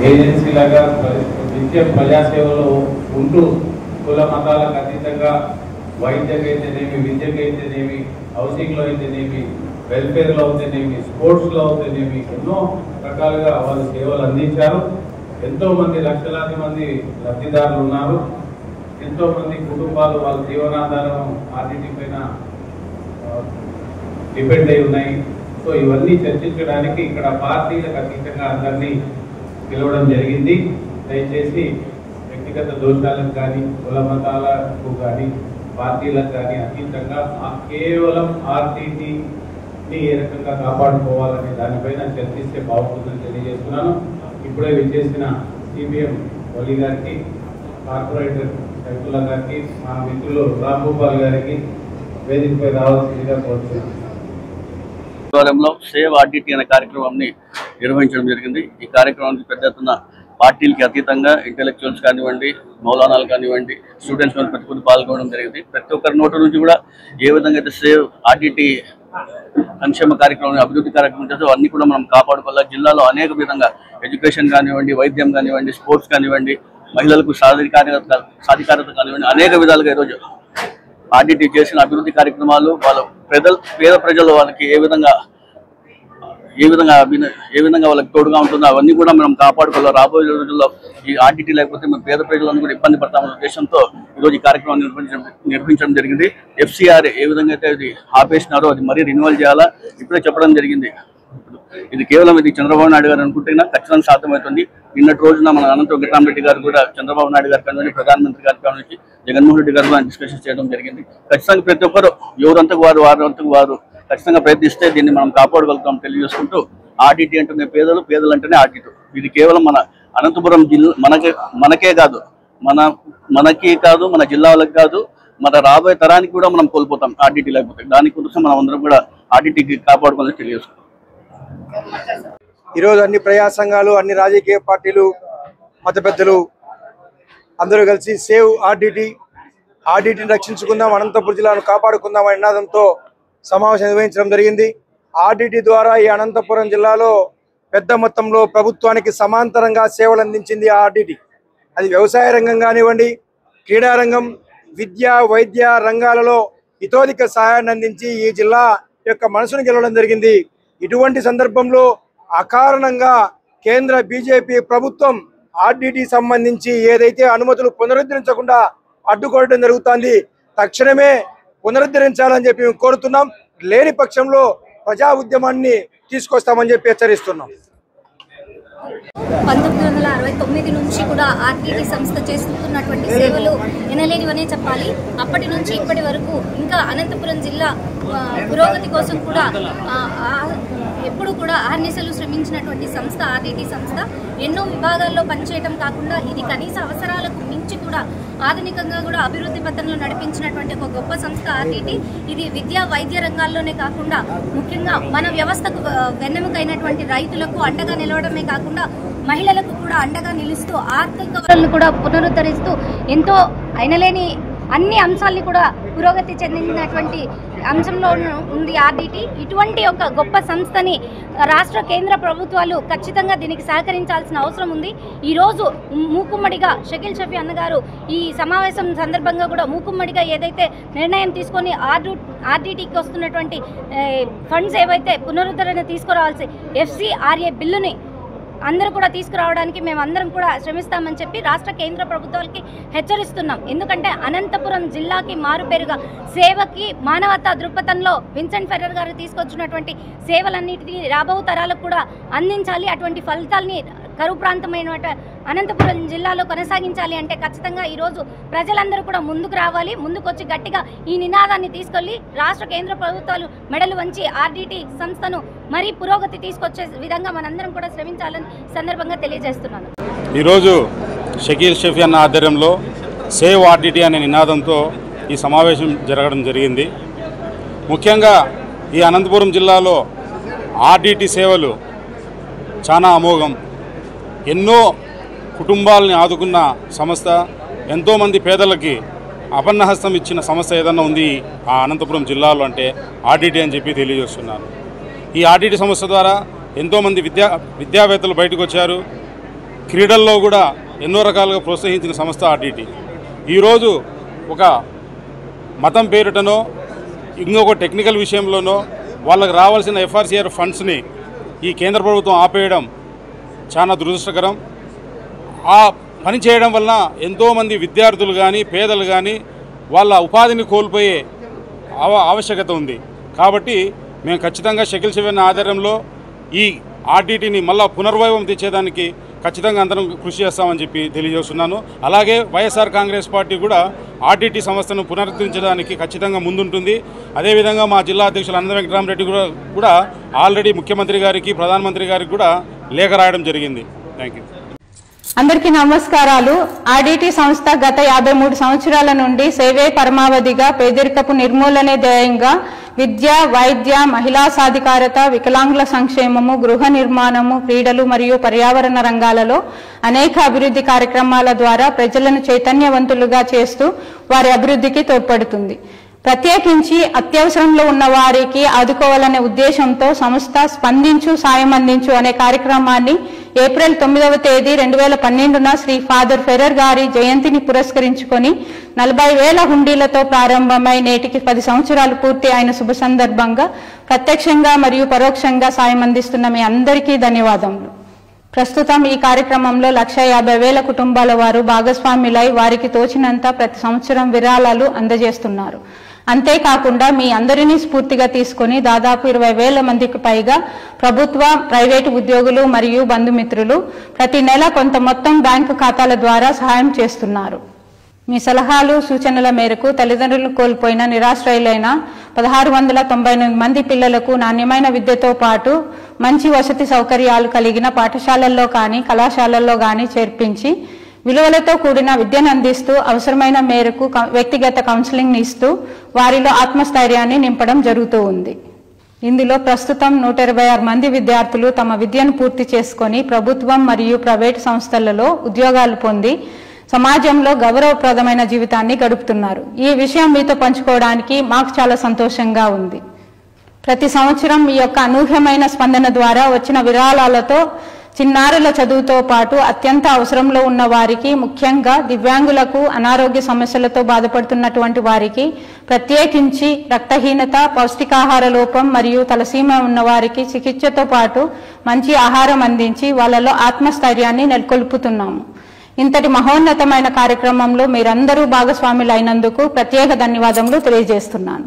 Agency లాగా నిత్యం ప్రజాసేవలో ఉంటూ కుల మతాలకు అతీతంగా వైద్యకైతేనేమి, విద్యకైతేనేమి, హౌసింగ్లో అయితేనేమి, వెల్ఫేర్లో అయితేనేమి, స్పోర్ట్స్లో అయితేనేమి ఎన్నో రకాలుగా వాళ్ళు సేవలు అందించారు. ఎంతోమంది లక్షలాది మంది లబ్ధిదారులు ఉన్నారు. ఎంతోమంది కుటుంబాలు వాళ్ళ జీవనాధారం ఆర్టీటీ పైన డిపెండ్ అయి ఉన్నాయి. సో ఇవన్నీ చర్చించడానికి ఇక్కడ పార్టీలకు అతీతంగా అందరినీ పిలవడం జరిగింది. దయచేసి వ్యక్తిగత దోషాలకు కానీ, కుల మతాలకు కానీ, పార్టీలకు కానీ అతీతంగా కేవలం ఆర్టీటీని ఏ రకంగా కాపాడుకోవాలనే దానిపైన చర్చిస్తే బాగుంటుందని తెలియజేస్తున్నాను. ఇప్పుడే విచ్చేసిన సిపిఎం వలి గారికి, కార్పొరేటర్ సైఫుల్లా గారికి, మా మిత్రులు రాంగోపాల్ గారికి వేదికపై రావాల్సిందిగా కోరుతున్నాను. ఆధ్వర్యంలో సేవ్ ఆర్టీటీ అనే కార్యక్రమాన్ని నిర్వహించడం జరిగింది. ఈ కార్యక్రమానికి పెద్ద ఎత్తున పార్టీలకి అతీతంగా ఇంటెలెక్చువల్స్ కానివ్వండి, మౌలానాలు కానివ్వండి, స్టూడెంట్స్ ప్రతి ఒక్కరు పాల్గొనడం జరిగింది. ప్రతి ఒక్కరి నోటి నుంచి కూడా ఏ విధంగా అయితే సేవ్ ఆర్టీటీ సంక్షేమ కార్యక్రమం, అభివృద్ధి కార్యక్రమం చేస్తే అన్ని కూడా మనం కాపాడుకోవాలి. జిల్లాలో అనేక విధంగా ఎడ్యుకేషన్ కానివ్వండి, వైద్యం కానివ్వండి, స్పోర్ట్స్ కానివ్వండి, మహిళలకు సాధికారత కానివ్వండి, అనేక విధాలుగా ఈరోజు ఆర్టీటీ చేసిన అభివృద్ధి కార్యక్రమాలు వాళ్ళ పేద ప్రజలు వాళ్ళకి ఏ విధంగా వాళ్ళకి తోడుగా ఉంటుందో అవన్నీ కూడా మనం కాపాడుకోవాలి. రాబోయే రోజుల్లో ఈ ఆర్టీటీ లేకపోతే మేము పేద ప్రజలను కూడా ఇబ్బంది పడతామన్న ఉద్దేశంతో ఈరోజు ఈ కార్యక్రమాన్ని నిర్వహించడం జరిగింది. FCR ఏ విధంగా అయితే అది ఆపేసినారో అది మరీ రెన్యువల్ చేయాలా ఇప్పుడే చెప్పడం జరిగింది. ఇది కేవలం ఇది చంద్రబాబు నాయుడు గారు అనుకుంటేనా ఖచ్చితంగా సాధ్యమవుతుంది. నిన్నటి రోజున మన అనంతరం వెంకటరామరెడ్డి గారు కూడా చంద్రబాబు నాయుడు గారు కానీ, ప్రధానమంత్రి గారు కానీ, జగన్మోహన్ రెడ్డి గారు డిస్కషన్ చేయడం జరిగింది. ఖచ్చితంగా ప్రతి ఒక్కరు వారంతకు వారు ఖచ్చితంగా ప్రయత్నిస్తే దీన్ని మనం కాపాడగలుగుతాం తెలియజేసుకుంటూ, ఆర్టీటీ అంటే పేదలు అంటేనే ఆర్టీటీ. ఇది కేవలం మన అనంతపురం జిల్లా మనకే కాదు, మన జిల్లా వాళ్ళకి కాదు, మన రాబోయే తరానికి కూడా మనం కోల్పోతాం ఆర్టీటీ లేకపోతే. దానికోసం మనం అందరం కూడా ఆర్టీటీకి కాపాడుకోవాలని తెలియజేసుకుంటాం. ఈరోజు అన్ని ప్రజా సంఘాలు, అన్ని రాజకీయ పార్టీలు, మత పెద్దలు అందరూ కలిసి సేవ్ ఆర్టీటీని రక్షించుకుందాం, అనంతపురం జిల్లాను కాపాడుకుందాం అనే నినాదంతో సమావేశం నిర్వహించడం జరిగింది. ఆర్టీటీ ద్వారా ఈ అనంతపురం జిల్లాలో పెద్ద మొత్తంలో ప్రభుత్వానికి సమాంతరంగా సేవలు అందించింది ఆర్టీటీ. అది వ్యవసాయ రంగం కానివ్వండి, క్రీడారంగం, విద్య, వైద్య రంగాలలో ఇతోధిక సహాయాన్ని అందించి ఈ జిల్లా యొక్క మనసును గెలవడం జరిగింది. ఇటువంటి సందర్భంలో అకారణంగా కేంద్ర బీజేపీ ప్రభుత్వం ఆర్టీటీ సంబంధించి ఏదైతే అనుమతులు పునరుద్ధరించకుండా అడ్డుకోవడం జరుగుతుంది. తక్షణమే పునరుద్ధరించాలని చెప్పి మేము కోరుతున్నాం. లేని పక్షంలో ప్రజా ఉద్యమాన్ని తీసుకొస్తామని చెప్పి హెచ్చరిస్తున్నాం. 1969 నుంచి కూడా ఆర్టీటీ సంస్థ చేస్తున్నటువంటి సేవలు ఎనలేనివనే చెప్పాలి. అప్పటి నుంచి ఇప్పటి వరకు ఇంకా అనంతపురం జిల్లా పురోగతి కోసం కూడా ఎప్పుడు కూడా ఆర్నిసలు శ్రమించినటువంటి సంస్థ ఆర్టీటీ సంస్థ. ఎన్నో విభాగాల్లో పనిచేయడం కాకుండా ఇది కనీస అవసరాలకు మించి కూడా ఆధునికంగా కూడా అభివృద్ధి పథంలో నడిపించినటువంటి ఒక గొప్ప సంస్థ ఆర్టీటీ. ఇది విద్యా వైద్య రంగాల్లోనే కాకుండా ముఖ్యంగా మన వ్యవస్థకు వెన్నెముకైనటువంటి రైతులకు అండగా నిలవడమే కాకుండా మహిళలకు కూడా అండగా నిలుస్తూ ఆర్థిక వనరులను కూడా పునరుద్ధరిస్తూ ఎంతో అయినలేని అన్ని అంశాలని కూడా పురోగతి చెందినటువంటి అంశంలో ఉంది ఆర్టీటీ. ఇటువంటి ఒక గొప్ప సంస్థని రాష్ట్ర కేంద్ర ప్రభుత్వాలు ఖచ్చితంగా దీనికి సహకరించాల్సిన అవసరం ఉంది. ఈరోజు మూకుమ్మడిగా షకీల్ షఫీ అన్నగారు ఈ సమావేశం సందర్భంగా కూడా మూకుమ్మడిగా ఏదైతే నిర్ణయం తీసుకొని ఆర్టీటీకి వస్తున్నటువంటి ఫండ్స్ ఏవైతే పునరుద్ధరణ తీసుకురావాల్సి FCRA బిల్లుని అందరూ కూడా తీసుకురావడానికి మేమందరం కూడా శ్రమిస్తామని చెప్పి రాష్ట్ర కేంద్ర ప్రభుత్వాలకి హెచ్చరిస్తున్నాం. ఎందుకంటే అనంతపురం జిల్లాకి మారుపేరుగా సేవకి మానవతా దృక్పథంలో విన్సెంట్ ఫెర్రర్ గారు తీసుకొచ్చినటువంటి సేవలన్నిటినీ రాబో తరాలకు కూడా అందించాలి. అటువంటి ఫలితాలని కరువు ప్రాంతమైన అనంతపురం జిల్లాలో కొనసాగించాలి అంటే ఖచ్చితంగా ఈరోజు ప్రజలందరూ కూడా ముందుకు రావాలి. ముందుకు వచ్చి గట్టిగా ఈ నినాదాన్ని తీసుకెళ్లి రాష్ట్ర కేంద్ర ప్రభుత్వాలు మెడలు వంచి ఆర్టీటీ సంస్థను మరీ పురోగతి తీసుకొచ్చే విధంగా మనందరం కూడా శ్రమించాలని సందర్భంగా తెలియజేస్తున్నాను. ఈరోజు షకీల్ షఫీ అన్న ఆధ్వర్యంలో సేవ్ ఆర్టీటీ అనే నినాదంతో ఈ సమావేశం జరగడం జరిగింది. ముఖ్యంగా ఈ అనంతపురం జిల్లాలో ఆర్టీటీ సేవలు చాలా అమోఘం. ఎన్నో కుటుంబాలని ఆదుకున్న సంస్థ, ఎంతోమంది పేదలకి అపన్నహస్తం ఇచ్చిన సంస్థ ఏదన్నా ఉంది ఆ అనంతపురం జిల్లాలో అంటే ఆర్టీటీ అని చెప్పి తెలియజేస్తున్నాను. ఈ ఆర్టీటీ సంస్థ ద్వారా ఎంతోమంది విద్యావేత్తలు బయటకు వచ్చారు. క్రీడల్లో కూడా ఎన్నో రకాలుగా ప్రోత్సహించిన సంస్థ ఆర్డిటి. ఈరోజు ఒక మతం పేరుటనో ఇంకొక టెక్నికల్ విషయంలోనో వాళ్ళకి రావాల్సిన FRCR ఫండ్స్ని ఈ కేంద్ర ప్రభుత్వం ఆపేయడం చాలా దురదృష్టకరం. ఆ పని చేయడం వల్ల ఎంతోమంది విద్యార్థులు కానీ పేదలు కానీ వాళ్ళ ఉపాధిని కోల్పోయే ఆవశ్యకత ఉంది. కాబట్టి మేము ఖచ్చితంగా షకీల్ షఫీ అన్న ఆధ్వర్యంలో ఈ ఆర్డిటిని మళ్ళా పునర్వైభవం తెచ్చేదానికి ఖచ్చితంగా అందరం కృషి చేస్తామని చెప్పి తెలియజేస్తున్నాను. అలాగే వైఎస్ఆర్ కాంగ్రెస్ పార్టీ కూడా ఆర్డిటి సంస్థను పునరుద్ధరించడానికి ఖచ్చితంగా ముందుంటుంది. అదేవిధంగా మా జిల్లా అధ్యక్షులు అనంత వెంకటరామరెడ్డి కూడా ఆల్రెడీ ముఖ్యమంత్రి గారికి ప్రధానమంత్రి గారికి కూడా లేఖ రాయడం జరిగింది. Thank you. అందరికీ నమస్కారాలు. ఆర్డిటి సంస్థ గత 53 సంవత్సరాల నుండి సేవే పరమావధిగా పేదరికపు నిర్మూలనే ధ్యేయంగా విద్య, వైద్య, మహిళా సాధికారత, వికలాంగుల సంక్షేమము, గృహ నిర్మాణము, క్రీడలు మరియు పర్యావరణ రంగాలలో అనేక అభివృద్ధి కార్యక్రమాల ద్వారా ప్రజలను చైతన్యవంతులుగా చేస్తూ వారి అభివృద్ధికి తోడ్పడుతుంది. ప్రత్యేకించి అత్యవసరంలో ఉన్న వారికి ఆదుకోవాలనే ఉద్దేశంతో సంస్థ స్పందించు సాయం అందించు అనే కార్యక్రమాన్ని ఏప్రిల్ 9వ తేదీ 2012న శ్రీ ఫాదర్ ఫెర్రర్ గారి జయంతిని పురస్కరించుకొని 40,000 హుండీలతో ప్రారంభమై నేటికి 10 సంవత్సరాలు పూర్తి అయిన శుభ సందర్భంగా ప్రత్యక్షంగా మరియు పరోక్షంగా సాయం అందిస్తున్న మీ అందరికీ ధన్యవాదములు. ప్రస్తుతం ఈ కార్యక్రమంలో 150,000 కుటుంబాల వారు భాగస్వాములై వారికి తోచినంత ప్రతి సంవత్సరం విరాళాలు అందజేస్తున్నారు. అంతేకాకుండా మీ అందరినీ స్ఫూర్తిగా తీసుకుని దాదాపు 20,000 మందికి పైగా ప్రభుత్వ, ప్రైవేటు ఉద్యోగులు మరియు బంధుమిత్రులు ప్రతి నెల కొంత మొత్తం బ్యాంకు ఖాతాల ద్వారా సహాయం చేస్తున్నారు. మీ సలహాలు, సూచనల మేరకు తల్లిదండ్రులను కోల్పోయిన నిరాశ్రయులైన 1698 మంది పిల్లలకు నాణ్యమైన విద్యతో పాటు మంచి వసతి సౌకర్యాలు కలిగిన పాఠశాలల్లో కానీ కళాశాలల్లో కానీ చేర్పించి విలువలతో కూడిన విద్యను అందిస్తూ అవసరమైన మేరకు వ్యక్తిగత కౌన్సిలింగ్ ఇస్తూ వారిలో ఆత్మస్థైర్యాన్ని నింపడం జరుగుతూ ఉంది. ఇందులో ప్రస్తుతం 126 మంది విద్యార్థులు తమ విద్యను పూర్తి చేసుకొని ప్రభుత్వం మరియు ప్రైవేటు సంస్థలలో ఉద్యోగాలు పొంది సమాజంలో గౌరవప్రదమైన జీవితాన్ని గడుపుతున్నారు. ఈ విషయం మీతో పంచుకోవడానికి మాకు చాలా సంతోషంగా ఉంది. ప్రతి సంవత్సరం మీ యొక్క అనూహ్యమైన స్పందన ద్వారా వచ్చిన విరాళాలతో చిన్నారుల చదువుతో పాటు అత్యంత అవసరంలో ఉన్న వారికి, ముఖ్యంగా దివ్యాంగులకు, అనారోగ్య సమస్యలతో బాధపడుతున్నటువంటి వారికి, ప్రత్యేకించి రక్తహీనత, పౌష్టికాహార లోపం మరియు తలసీమ ఉన్న వారికి చికిత్సతో పాటు మంచి ఆహారం అందించి వాళ్ళలో ఆత్మస్థైర్యాన్ని నెలకొల్పుతున్నాము. ఇంతటి మహోన్నతమైన కార్యక్రమంలో మీరందరూ భాగస్వాములు అయినందుకు ప్రత్యేక ధన్యవాదములు తెలియజేస్తున్నాను.